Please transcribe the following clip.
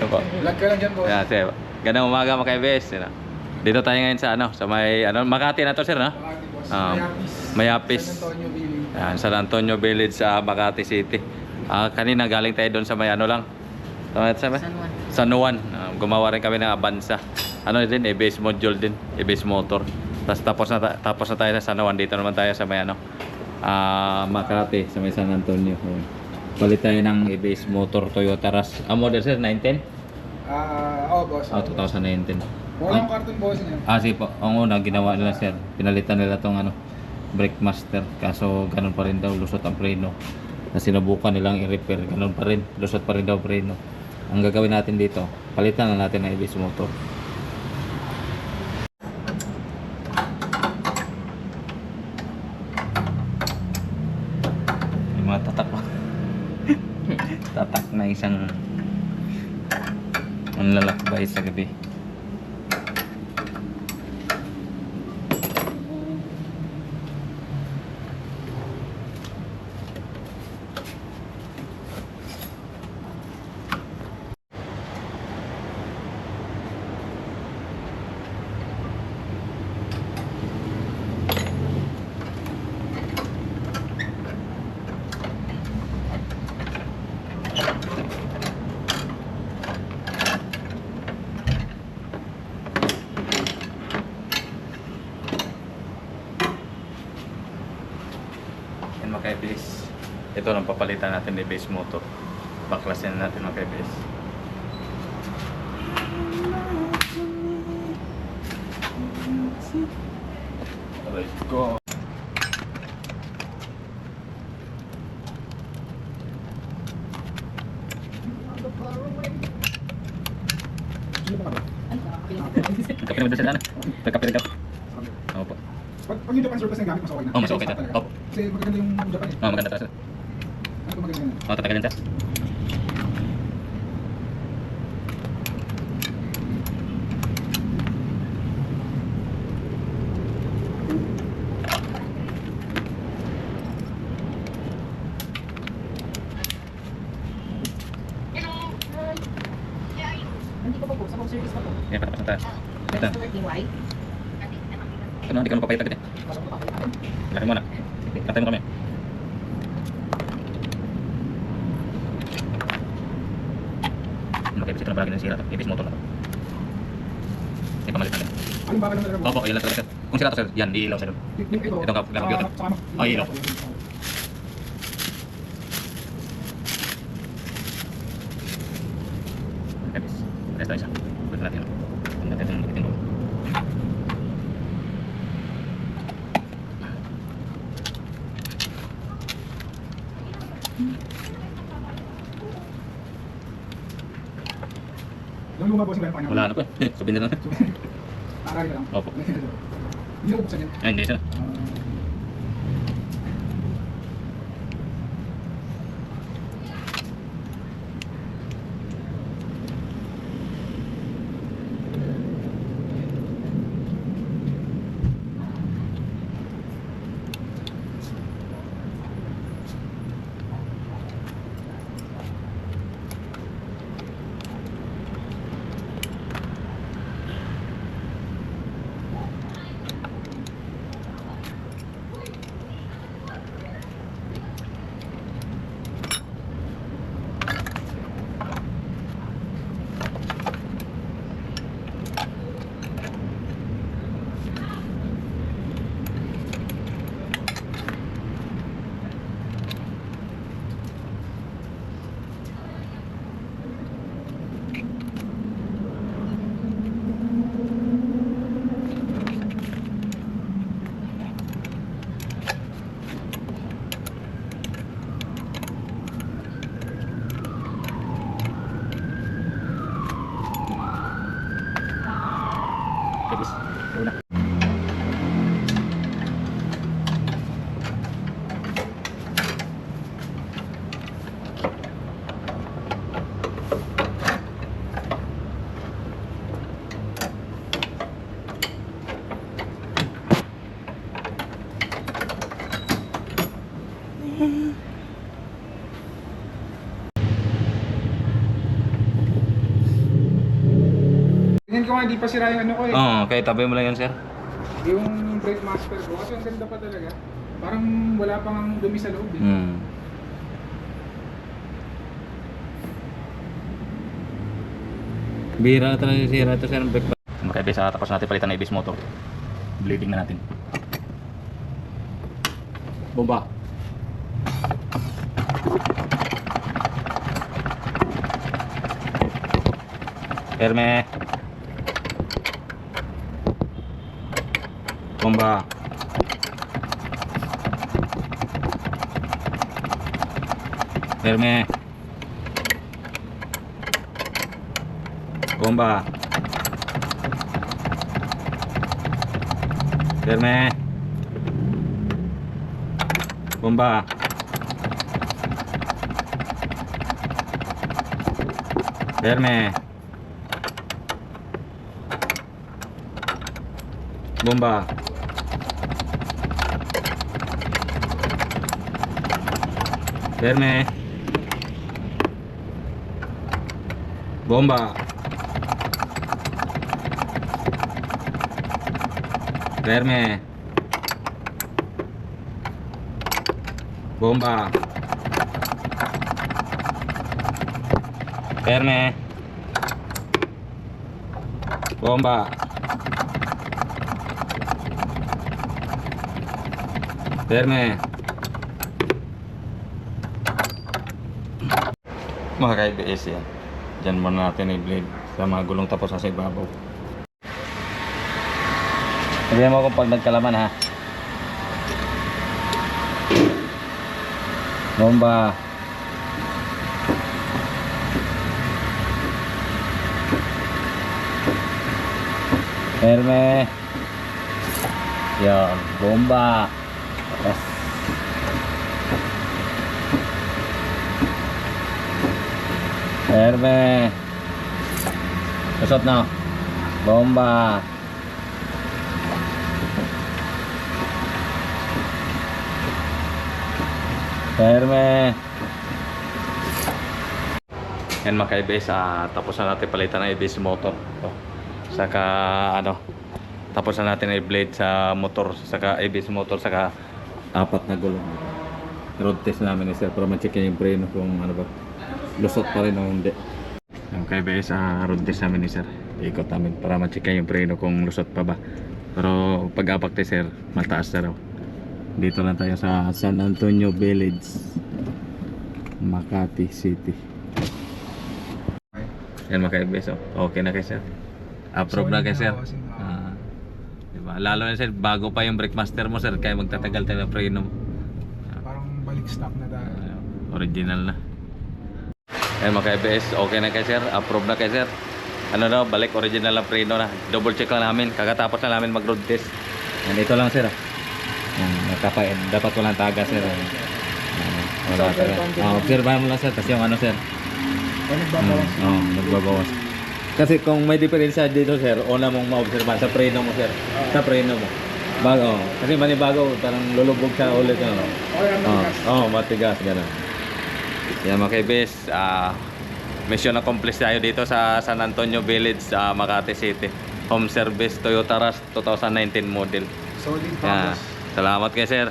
Opo. Vlog ka lang dyan, boss. Yeah, sir. Gandang umaga mga ka-EBS. Dito tayo ngayon sa sa may Makati na to, sir, no? Makati, boss. Um, Mayapis. Mayapis. San Antonio Village. Yan, San Antonio Village sa Makati City. Kanina galing tayo doon sa may lang. San Juan. San Juan. Gumawa rin kami ng Avanza. Din, EBS module din, EBS motor. Tapos na tayo sa San Juan. Dito naman tayo sa may Makati, sa may San Antonio. Palit tayo ng EBS motor Toyota Rush. Model sir, 910? Boss. 2019. Walang karton, boss niya. Sige po. Ang una ginawa nila sir, pinalitan nila tong brake master. Kaso ganun pa rin daw, lusot ang preno. Na sinubukan nilang i-repair, ganun pa rin, lusot pa rin daw preno. Ang gagawin natin dito, palitan na natin ng EBS motor. Yung mga tatak pa. Tatak na isang lalakbay sa gabi. Mga ka-EBS, ito lang papalitan natin ng EBS motor. Baklasin natin mga ka-EBS. Let's go. Kapi naman sa daan. Nagkapi rin daw. Opo. Pag yung Japan surplus na gamit, mas okay na. Mas okay na. Opo. Kasi magaganda yung Japan eh. Maganda talaga. Ano ba magaganda na? Tatagal din, sir. Hindi ko pa po, sa home service pa po. Yan, patapos na tayo. Next to working white. Hindi ka papayat agad eh. Laki mo na. Katay mo kami. Okay, ito na palagi ng sira ito. EBS motor na ito. Pamalit natin. Anong bakal lang talaga? Opo, yan lang talaga sir. Kung sira ito sir, yan, iilaw sir. Ito ang computer. Iilaw. EBS. Rest tayo isa. Pwede natin. Pwede natin itong itin mo. Yung luma, boss, yung kanya. Wala na po eh. Sabihin na lang. Arali ka lang. Opo. Hindi ko buksan yan. Ay, hindi sir. ko nga, di pa sira yung ano ko eh. Oo, okay, tabi mo lang yun, sir. Yung brake master ko, kasi ang ganda pa talaga. Parang wala pang dumi sa loob eh. Hmm. Bira na talaga sira ito, sir. Magkaibig tapos natin palitan ng ABS motor. Bleeding na natin. Bomba. Herme. Bomba. Herme. Bomba. Herme. Bomba. Herme. Bomba. Herme. Bomba. Herme. Bomba. Herme. Bomba. Herme. Mga ka-IBS yan. Diyan muna natin i-blade sa mga gulong tapos sa ibabaw. Sabihan mo kung pag nagkalaman ha. Bomba. Herme. Yan, bomba. Yes. Herme. Kusot na. Bomba. Herme. Yan mga ka-ABS, tapos na natin palitan ng ABS motor. Saka ano, tapos na natin i-blade sa motor, saka ABS motor, saka apat na gulong. Road test namin ni sir para ma-check yung preno kung ano ba, lusot pa rin o hindi. Yung ka-ABS, road test namin ni sir. Ikot namin para ma-check yung preno kung lusot pa ba. Pero pag apak ni sir, mataas na raw. Dito lang tayo sa San Antonio Village, Makati City. Yan mga ka-ABS, okay na kay sir. Approve na kay sir. Diba? Lalo na sir, bago pa yung brake master mo sir, kaya magtatagal tayo ng preno mo. Parang balik stock na dahil. Original na. Yan mga ka-ABS, okay na kay sir. Approve na kay sir. Ano daw, balik original ang preno na. Double check lang namin. Kakatapos na namin mag road test. Yan, ito lang sir. Yan, dapat walang taga sir. Wala taga. Obserbahan mo lang sir, kasi yung ano sir. Nagbabawas. Nagbabawas. Kasi kung may diferensya dito sir, una mong maobserbahan sa preno mo sir. Sa preno mo. Bago. Kasi manibago, parang lulubog siya ulit. Ano? Matigas. Gano'n. Yan mga ka-ABS, mission accomplished tayo dito sa San Antonio Village, Makati City. Home service Toyota Rush 2019 model. Solid Yan. purpose. Salamat kay sir.